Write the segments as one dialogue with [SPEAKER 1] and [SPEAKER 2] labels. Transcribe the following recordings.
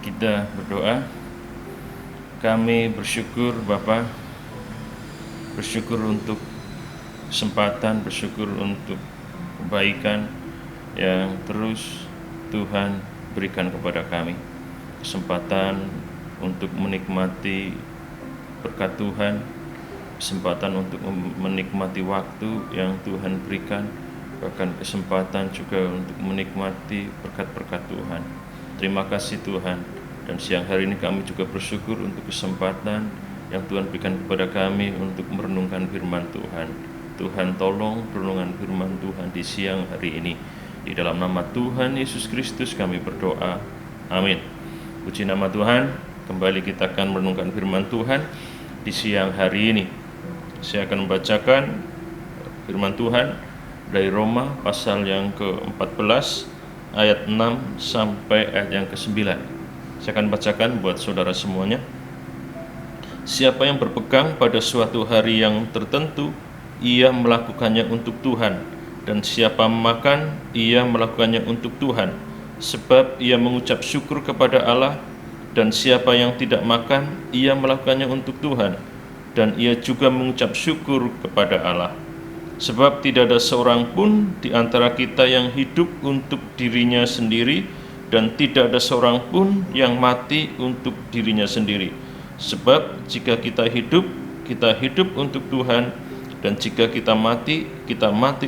[SPEAKER 1] Kita berdoa. Kami bersyukur Bapa, bersyukur untuk kesempatan, bersyukur untuk kebaikan yang terus Tuhan berikan kepada kami. Kesempatan untuk menikmati berkat Tuhan, kesempatan untuk menikmati waktu yang Tuhan berikan, bahkan kesempatan juga untuk menikmati berkat-berkat Tuhan. Terima kasih Tuhan. Dan siang hari ini kami juga bersyukur untuk kesempatan yang Tuhan berikan kepada kami untuk merenungkan firman Tuhan. Tuhan tolong renungan firman Tuhan di siang hari ini. Di dalam nama Tuhan Yesus Kristus kami berdoa. Amin. Puji nama Tuhan. Kembali kita akan merenungkan firman Tuhan di siang hari ini. Saya akan membacakan firman Tuhan dari Roma pasal yang ke-14 ayat 6 sampai ayat yang ke-9. Saya akan bacakan buat saudara semuanya. Siapa yang berpegang pada suatu hari yang tertentu, ia melakukannya untuk Tuhan, dan siapa makan, ia melakukannya untuk Tuhan, sebab ia mengucap syukur kepada Allah. Dan siapa yang tidak makan, ia melakukannya untuk Tuhan, dan ia juga mengucap syukur kepada Allah. Sebab tidak ada seorang pun di antara kita yang hidup untuk dirinya sendiri, dan tidak ada seorang pun yang mati untuk dirinya sendiri. Sebab jika kita hidup untuk Tuhan, dan jika kita mati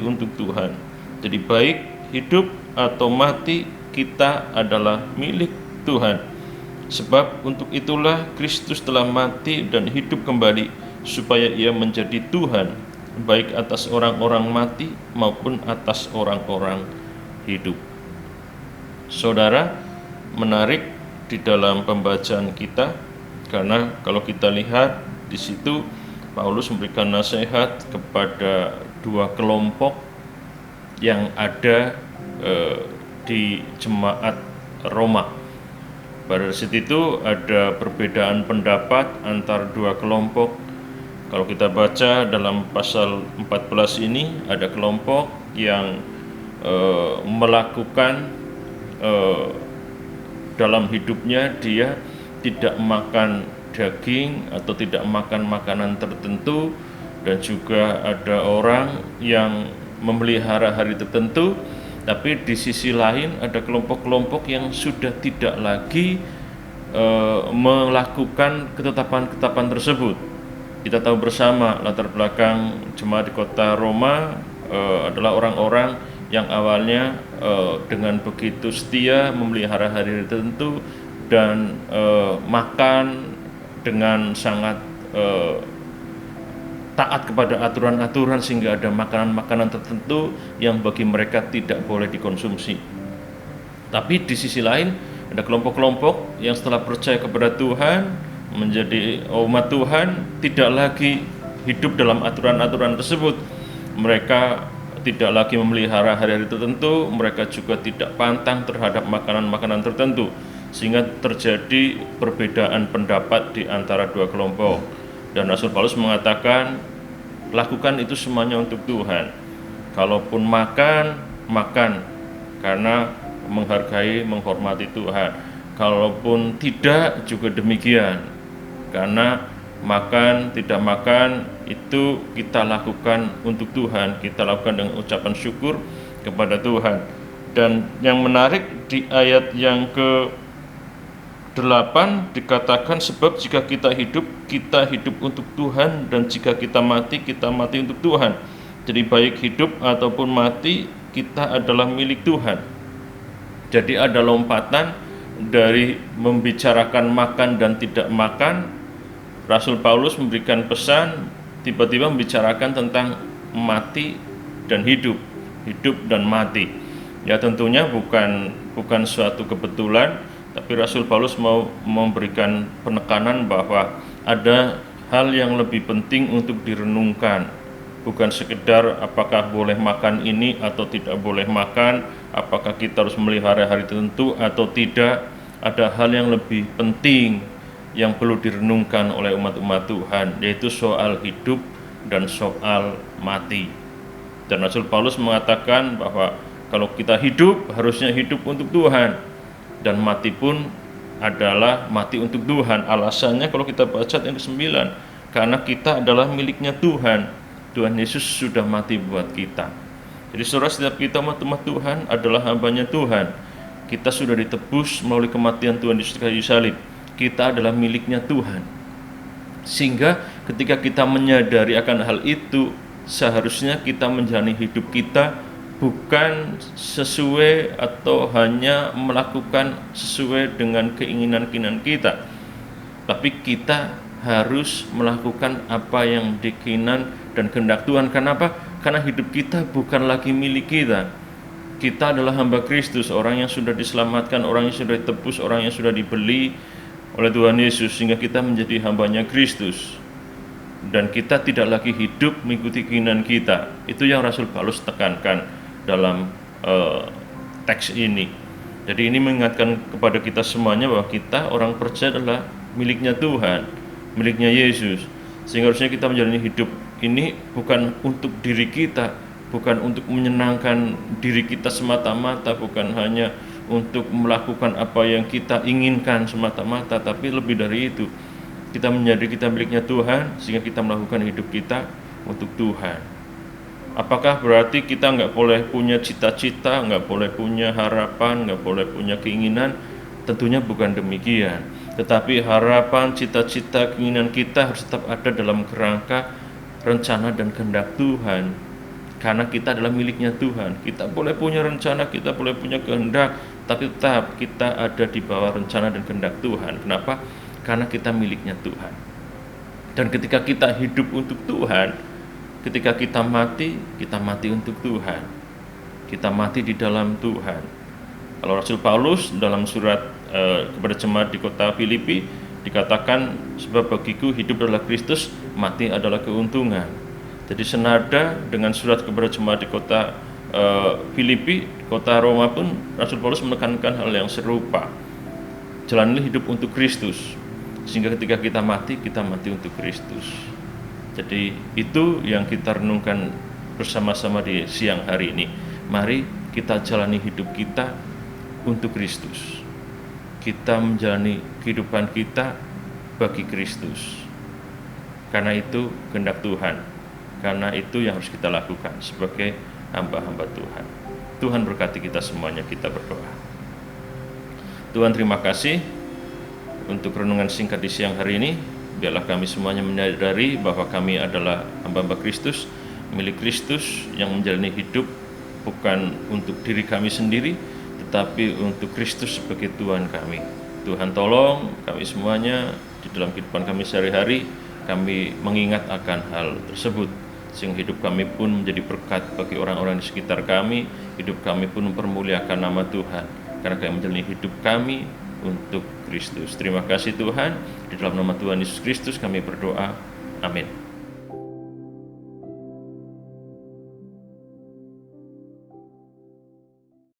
[SPEAKER 1] untuk Tuhan. Jadi baik hidup atau mati, kita adalah milik Tuhan. Sebab untuk itulah Kristus telah mati dan hidup kembali, supaya ia menjadi Tuhan, baik atas orang-orang mati maupun atas orang-orang hidup. Saudara, menarik di dalam pembacaan kita, karena kalau kita lihat di situ Paulus memberikan nasihat kepada dua kelompok yang ada di jemaat Roma. Pada saat itu ada perbedaan pendapat antara dua kelompok. Kalau kita baca dalam pasal 14 ini, ada kelompok yang melakukan dalam hidupnya dia tidak makan daging atau tidak makan makanan tertentu, dan juga ada orang yang memelihara hari tertentu. Tapi di sisi lain ada kelompok-kelompok yang sudah tidak lagi melakukan ketetapan-ketetapan tersebut. Kita tahu bersama latar belakang jemaat di kota Roma adalah orang-orang yang awalnya dengan begitu setia memelihara hari tertentu dan makan dengan sangat taat kepada aturan-aturan, sehingga ada makanan-makanan tertentu yang bagi mereka tidak boleh dikonsumsi. Tapi di sisi lain ada kelompok-kelompok yang setelah percaya kepada Tuhan, menjadi umat Tuhan, tidak lagi hidup dalam aturan-aturan tersebut. Mereka tidak lagi memelihara hari-hari tertentu, mereka juga tidak pantang terhadap makanan-makanan tertentu, sehingga terjadi perbedaan pendapat di antara dua kelompok. Dan Rasul Paulus mengatakan, lakukan itu semuanya untuk Tuhan. Kalaupun makan karena menghargai, menghormati Tuhan. Kalaupun tidak juga demikian, karena makan, tidak makan, itu kita lakukan untuk Tuhan, kita lakukan dengan ucapan syukur kepada Tuhan. Dan yang menarik di ayat yang ke-8 dikatakan, sebab jika kita hidup untuk Tuhan, dan jika kita mati untuk Tuhan. Jadi baik hidup ataupun mati, kita adalah milik Tuhan. Jadi ada lompatan dari membicarakan makan dan tidak makan. Rasul Paulus memberikan pesan, tiba-tiba membicarakan tentang mati dan hidup dan mati. Ya tentunya bukan suatu kebetulan, tapi Rasul Paulus mau memberikan penekanan bahwa ada hal yang lebih penting untuk direnungkan. Bukan sekedar apakah boleh makan ini atau tidak boleh makan, apakah kita harus memelihara hari tertentu atau tidak. Ada hal yang lebih penting yang perlu direnungkan oleh umat-umat Tuhan, yaitu soal hidup dan soal mati. Dan Rasul Paulus mengatakan bahwa kalau kita hidup, harusnya hidup untuk Tuhan, dan mati pun adalah mati untuk Tuhan. Alasannya kalau kita baca yang ke-9, karena kita adalah miliknya Tuhan. Tuhan Yesus sudah mati buat kita. Jadi saudara, setiap kita umat Tuhan adalah hambanya Tuhan. Kita sudah ditebus melalui kematian Tuhan Yesus di kayu salib. Kita adalah miliknya Tuhan. Sehingga ketika kita menyadari akan hal itu, seharusnya kita menjalani hidup kita bukan sesuai atau hanya melakukan sesuai dengan keinginan-keinginan kita, tapi kita harus melakukan apa yang dikeinginan dan kehendak Tuhan. Kenapa? Karena hidup kita bukan lagi milik kita. Kita adalah hamba Kristus, orang yang sudah diselamatkan, orang yang sudah ditebus, orang yang sudah dibeli oleh Tuhan Yesus, sehingga kita menjadi hambanya Kristus. Dan kita tidak lagi hidup mengikuti keinginan kita. Itu yang Rasul Paulus tekankan dalam teks ini. Jadi ini mengingatkan kepada kita semuanya bahwa kita orang percaya adalah miliknya Tuhan, miliknya Yesus. Sehingga harusnya kita menjalani hidup ini bukan untuk diri kita, bukan untuk menyenangkan diri kita semata-mata, bukan hanya untuk melakukan apa yang kita inginkan semata-mata, tapi lebih dari itu, kita menyadari kita miliknya Tuhan, sehingga kita melakukan hidup kita untuk Tuhan. Apakah berarti kita nggak boleh punya cita-cita, nggak boleh punya harapan, nggak boleh punya keinginan? Tentunya bukan demikian. Tetapi harapan, cita-cita, keinginan kita harus tetap ada dalam kerangka rencana dan kehendak Tuhan. Karena kita adalah miliknya Tuhan. Kita boleh punya rencana, kita boleh punya kehendak, tapi tetap kita ada di bawah rencana dan kehendak Tuhan. Kenapa? Karena kita miliknya Tuhan. Dan ketika kita hidup untuk Tuhan, ketika kita mati untuk Tuhan. Kita mati di dalam Tuhan. Kalau Rasul Paulus dalam surat kepada jemaat di kota Filipi dikatakan, sebab bagiku hidup adalah Kristus, mati adalah keuntungan. Jadi senada dengan surat kepada jemaat di kota Filipi, kota Roma pun Rasul Paulus menekankan hal yang serupa. Jalanilah hidup untuk Kristus, sehingga ketika kita mati untuk Kristus. Jadi itu yang kita renungkan bersama-sama di siang hari ini. Mari kita jalani hidup kita untuk Kristus. Kita menjalani kehidupan kita bagi Kristus. Karena itu kehendak Tuhan. Karena itu yang harus kita lakukan sebagai hamba-hamba Tuhan. Tuhan berkati kita semuanya, kita berdoa. Tuhan, terima kasih untuk renungan singkat di siang hari ini. Biarlah kami semuanya menyadari bahwa kami adalah hamba-hamba Kristus, milik Kristus yang menjalani hidup bukan untuk diri kami sendiri, tetapi untuk Kristus sebagai Tuhan kami. Tuhan, tolong kami semuanya di dalam kehidupan kami sehari-hari, kami mengingat akan hal tersebut, sehingga hidup kami pun menjadi berkat bagi orang-orang di sekitar kami, hidup kami pun mempermuliakan nama Tuhan, karena kami menjalani hidup kami untuk Kristus. Terima kasih Tuhan, di dalam nama Tuhan Yesus Kristus kami berdoa, amin.